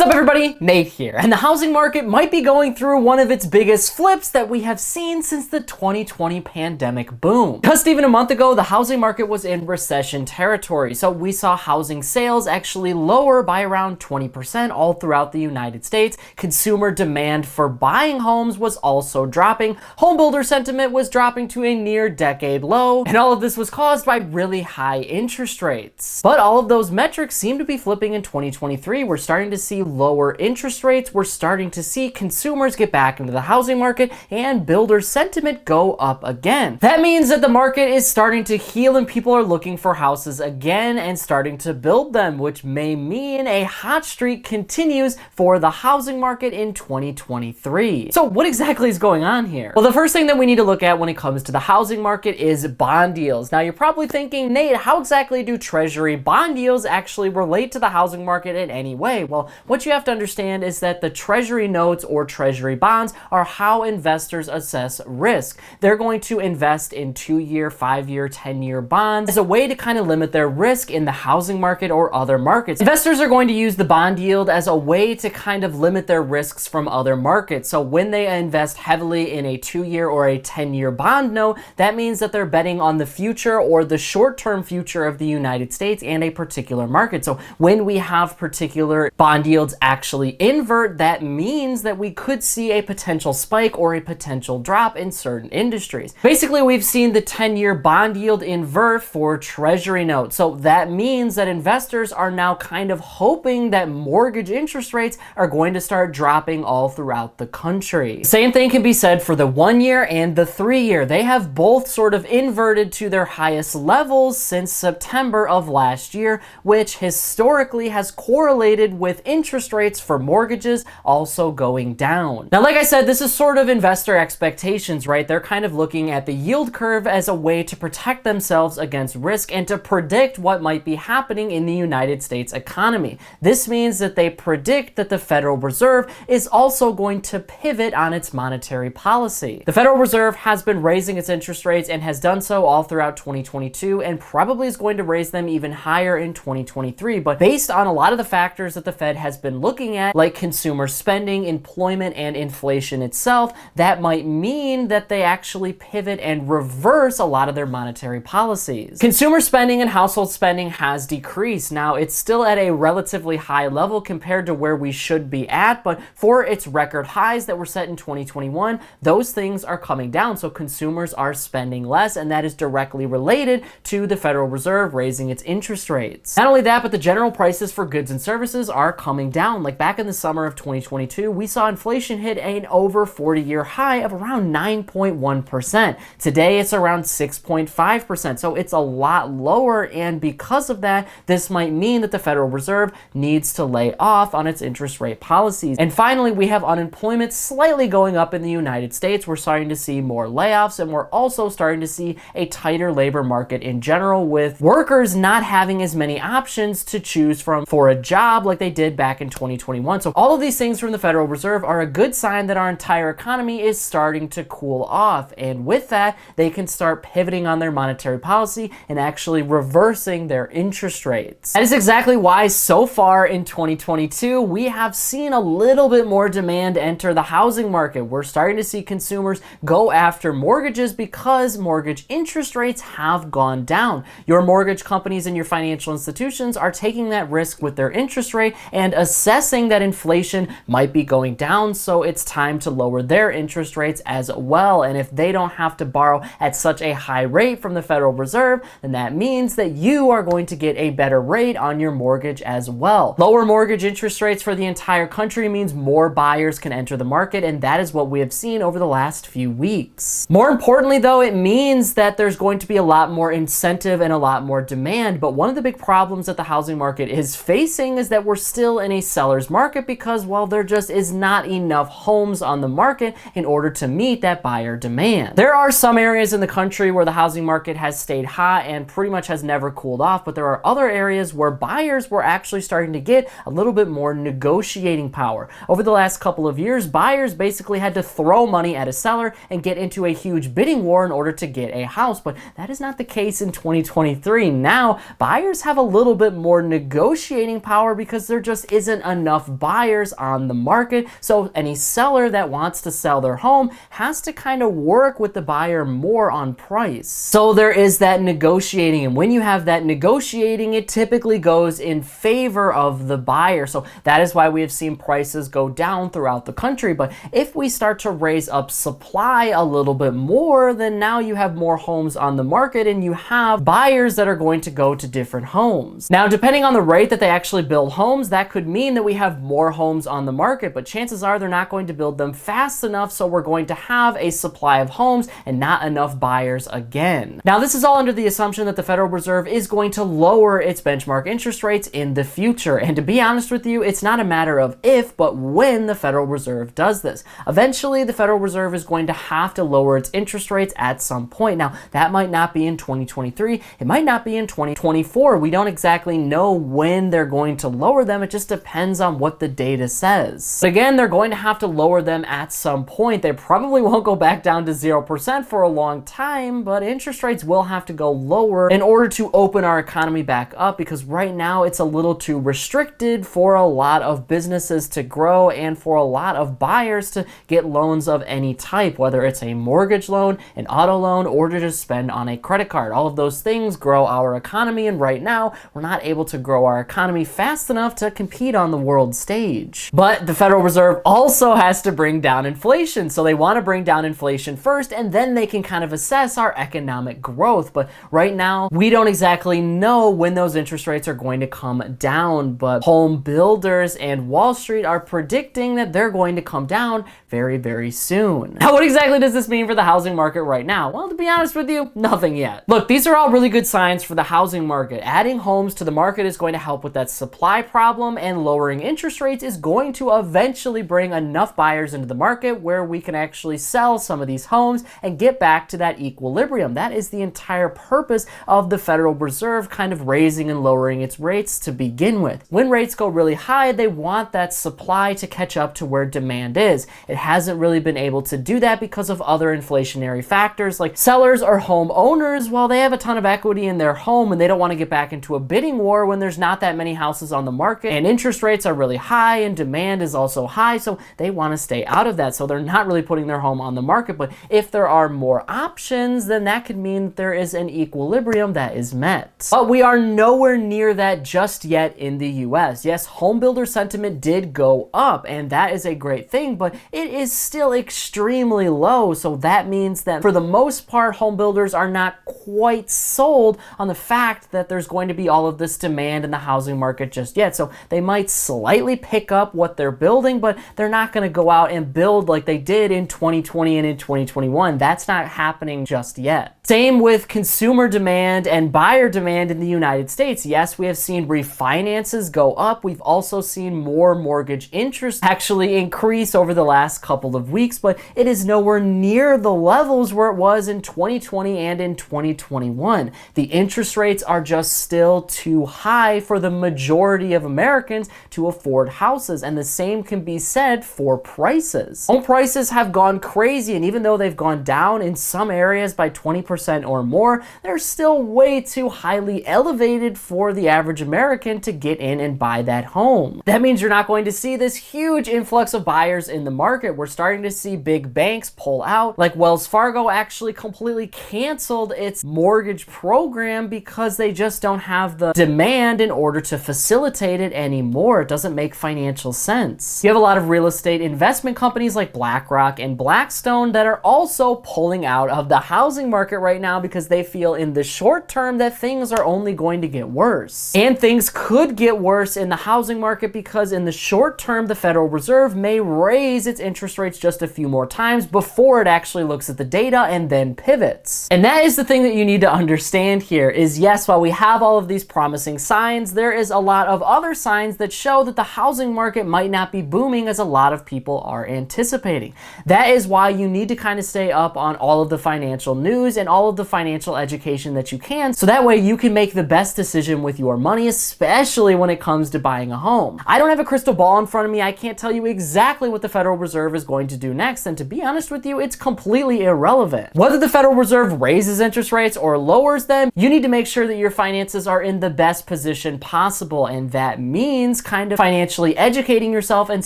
What's up everybody, Nate here, and the housing market might be going through one of its biggest flips that we have seen since the 2020 pandemic boom. Just even a month ago, the housing market was in recession territory, so we saw housing sales actually lower by around 20% all throughout the United States. Consumer demand for buying homes was also dropping, home builder sentiment was dropping to a near decade low, and all of this was caused by really high interest rates. But all of those metrics seem to be flipping in 2023. We're starting to see lower interest rates, we're starting to see consumers get back into the housing market, and builder sentiment go up again. That means that the market is starting to heal and people are looking for houses again and starting to build them, which may mean a hot streak continues for the housing market in 2023. So what exactly is going on here? Well, the first thing that we need to look at when it comes to the housing market is bond yields. Now you're probably thinking, Nate, how exactly do treasury bond yields actually relate to the housing market in any way? Well, what you have to understand is that the treasury notes or treasury bonds are how investors assess risk. They're going to invest in 2-year, 5-year, 10-year bonds as a way to kind of limit their risk in the housing market or other markets. Investors are going to use the bond yield as a way to kind of limit their risks from other markets. So when they invest heavily in a 2-year or a 10-year bond note, that means that they're betting on the future or the short-term future of the United States and a particular market. So when we have particular bond yields actually invert, that means that we could see a potential spike or a potential drop in certain industries. Basically, we've seen the 10-year bond yield invert for treasury notes. So that means that investors are now kind of hoping that mortgage interest rates are going to start dropping all throughout the country. Same thing can be said for the 1-year and the 3-year. They have both sort of inverted to their highest levels since September of last year, which historically has correlated with interest rates for mortgages also going down. Now, like I said, this is sort of investor expectations, right? They're kind of looking at the yield curve as a way to protect themselves against risk and to predict what might be happening in the United States economy. This means that they predict that the Federal Reserve is also going to pivot on its monetary policy. The Federal Reserve has been raising its interest rates and has done so all throughout 2022 and probably is going to raise them even higher in 2023. But based on a lot of the factors that the Fed has been looking at, like consumer spending, employment, and inflation itself, that might mean that they actually pivot and reverse a lot of their monetary policies. Consumer spending and household spending has decreased. Now, it's still at a relatively high level compared to where we should be at, but for its record highs that were set in 2021, those things are coming down. So consumers are spending less, and that is directly related to the Federal Reserve raising its interest rates. Not only that, but the general prices for goods and services are coming down. Like back in the summer of 2022, we saw inflation hit an over 40-year high of around 9.1%. Today, it's around 6.5%. So it's a lot lower, and because of that, this might mean that the Federal Reserve needs to lay off on its interest rate policies. And finally, we have unemployment slightly going up in the United States. We're starting to see more layoffs, and we're also starting to see a tighter labor market in general, with workers not having as many options to choose from for a job like they did back in 2021. So all of these things from the Federal Reserve are a good sign that our entire economy is starting to cool off. And with that, they can start pivoting on their monetary policy and actually reversing their interest rates. That is exactly why so far in 2022, we have seen a little bit more demand enter the housing market. We're starting to see consumers go after mortgages because mortgage interest rates have gone down. Your mortgage companies and your financial institutions are taking that risk with their interest rate and assessing that inflation might be going down, so it's time to lower their interest rates as well. And if they don't have to borrow at such a high rate from the Federal Reserve, then that means that you are going to get a better rate on your mortgage as well. Lower mortgage interest rates for the entire country means more buyers can enter the market, and that is what we have seen over the last few weeks. More importantly, though, it means that there's going to be a lot more incentive and a lot more demand. But one of the big problems that the housing market is facing is that we're still in a seller's market because, well, there just is not enough homes on the market in order to meet that buyer demand. There are some areas in the country where the housing market has stayed hot and pretty much has never cooled off, but there are other areas where buyers were actually starting to get a little bit more negotiating power. Over the last couple of years, buyers basically had to throw money at a seller and get into a huge bidding war in order to get a house, but that is not the case in 2023. Now, buyers have a little bit more negotiating power because there just isn't isn't enough buyers on the market. So any seller that wants to sell their home has to kind of work with the buyer more on price. So there is that negotiating, and when you have that negotiating, it typically goes in favor of the buyer. So that is why we have seen prices go down throughout the country. But if we start to raise up supply a little bit more, then now you have more homes on the market and you have buyers that are going to go to different homes. Now, depending on the rate that they actually build homes, that could mean that we have more homes on the market, but chances are they're not going to build them fast enough, so we're going to have a supply of homes and not enough buyers again. Now, this is all under the assumption that the Federal Reserve is going to lower its benchmark interest rates in the future. And to be honest with you, it's not a matter of if, but when the Federal Reserve does this. Eventually, the Federal Reserve is going to have to lower its interest rates at some point. Now, that might not be in 2023. It might not be in 2024. We don't exactly know when they're going to lower them. It just depends on what the data says. But again, they're going to have to lower them at some point. They probably won't go back down to 0% for a long time, but interest rates will have to go lower in order to open our economy back up, because right now it's a little too restricted for a lot of businesses to grow and for a lot of buyers to get loans of any type, whether it's a mortgage loan, an auto loan, or to just spend on a credit card. All of those things grow our economy, and right now we're not able to grow our economy fast enough to compete on the world stage. But the Federal Reserve also has to bring down inflation, so they want to bring down inflation first, and then they can kind of assess our economic growth. But right now, we don't exactly know when those interest rates are going to come down, but home builders and Wall Street are predicting that they're going to come down very, very soon. Now, what exactly does this mean for the housing market right now? Well, to be honest with you, nothing yet. Look, these are all really good signs for the housing market. Adding homes to the market is going to help with that supply problem, and lowering interest rates is going to eventually bring enough buyers into the market where we can actually sell some of these homes and get back to that equilibrium. That is the entire purpose of the Federal Reserve kind of raising and lowering its rates to begin with. When rates go really high, they want that supply to catch up to where demand is. It hasn't really been able to do that because of other inflationary factors, like sellers or homeowners, well, they have a ton of equity in their home and they don't want to get back into a bidding war when there's not that many houses on the market and interest rates are really high and demand is also high, so they want to stay out of that. So they're not really putting their home on the market. But if there are more options, then that could mean that there is an equilibrium that is met. But we are nowhere near that just yet in the US. Yes, home builder sentiment did go up, and that is a great thing, but it is still extremely low. So that means that for the most part, home builders are not quite sold on the fact that there's going to be all of this demand in the housing market just yet. So they might slightly pick up what they're building, but they're not going to go out and build like they did in 2020 and in 2021. That's not happening just yet. Same with consumer demand and buyer demand in the United States. Yes, we have seen refinances go up. We've also seen more mortgage interest actually increase over the last couple of weeks, but it is nowhere near the levels where it was in 2020 and in 2021. The interest rates are just still too high for the majority of Americans to afford houses, and the same can be said for prices. Home prices have gone crazy, and even though they've gone down in some areas by 20% or more, they're still way too highly elevated for the average American to get in and buy that home. That means you're not going to see this huge influx of buyers in the market. We're starting to see big banks pull out, like Wells Fargo actually completely canceled its mortgage program because they just don't have the demand in order to facilitate it anymore. It doesn't make financial sense. You have a lot of real estate investment companies like BlackRock and Blackstone that are also pulling out of the housing market right now because they feel in the short term that things are only going to get worse. And things could get worse in the housing market because in the short term, the Federal Reserve may raise its interest rates just a few more times before it actually looks at the data and then pivots. And that is the thing that you need to understand here is, yes, while we have all of these promising signs, there is a lot of other signs that show that the housing market might not be booming as a lot of people are anticipating. That is why you need to kind of stay up on all of the financial news and all of the financial education that you can, so that way you can make the best decision with your money, especially when it comes to buying a home. I don't have a crystal ball in front of me. I can't tell you exactly what the Federal Reserve is going to do next, and to be honest with you, it's completely irrelevant. Whether the Federal Reserve raises interest rates or lowers them, you need to make sure that your finances are in the best position possible, and that means means kind of financially educating yourself and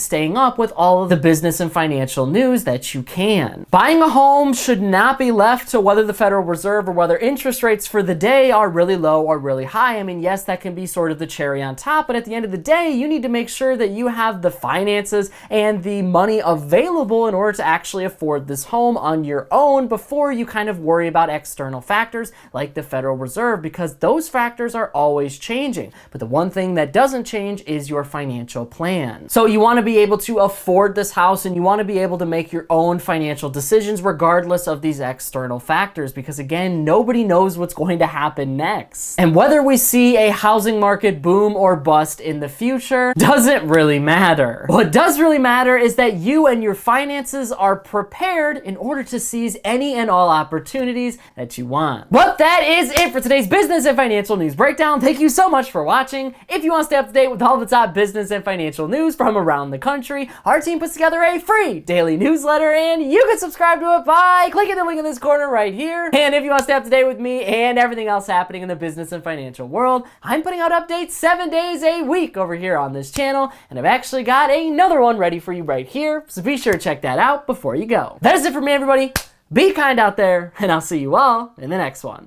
staying up with all of the business and financial news that you can. Buying a home should not be left to whether the Federal Reserve or whether interest rates for the day are really low or really high. I mean, yes, that can be sort of the cherry on top, but at the end of the day, you need to make sure that you have the finances and the money available in order to actually afford this home on your own before you kind of worry about external factors like the Federal Reserve, because those factors are always changing. But the one thing that doesn't change is your financial plan. So you want to be able to afford this house, and you want to be able to make your own financial decisions regardless of these external factors, because again, nobody knows what's going to happen next. And whether we see a housing market boom or bust in the future doesn't really matter. What does really matter is that you and your finances are prepared in order to seize any and all opportunities that you want. Well, that is it for today's business and financial news breakdown. Thank you so much for watching. If you want to stay up to date with all the top business and financial news from around the country, our team puts together a free daily newsletter, and you can subscribe to it by clicking the link in this corner right here. And if you want to stay up to date with me and everything else happening in the business and financial world, I'm putting out updates 7 days a week over here on this channel, and I've actually got another one ready for you right here, so be sure to check that out before you go. That is it for me, everybody. Be kind out there, and I'll see you all in the next one.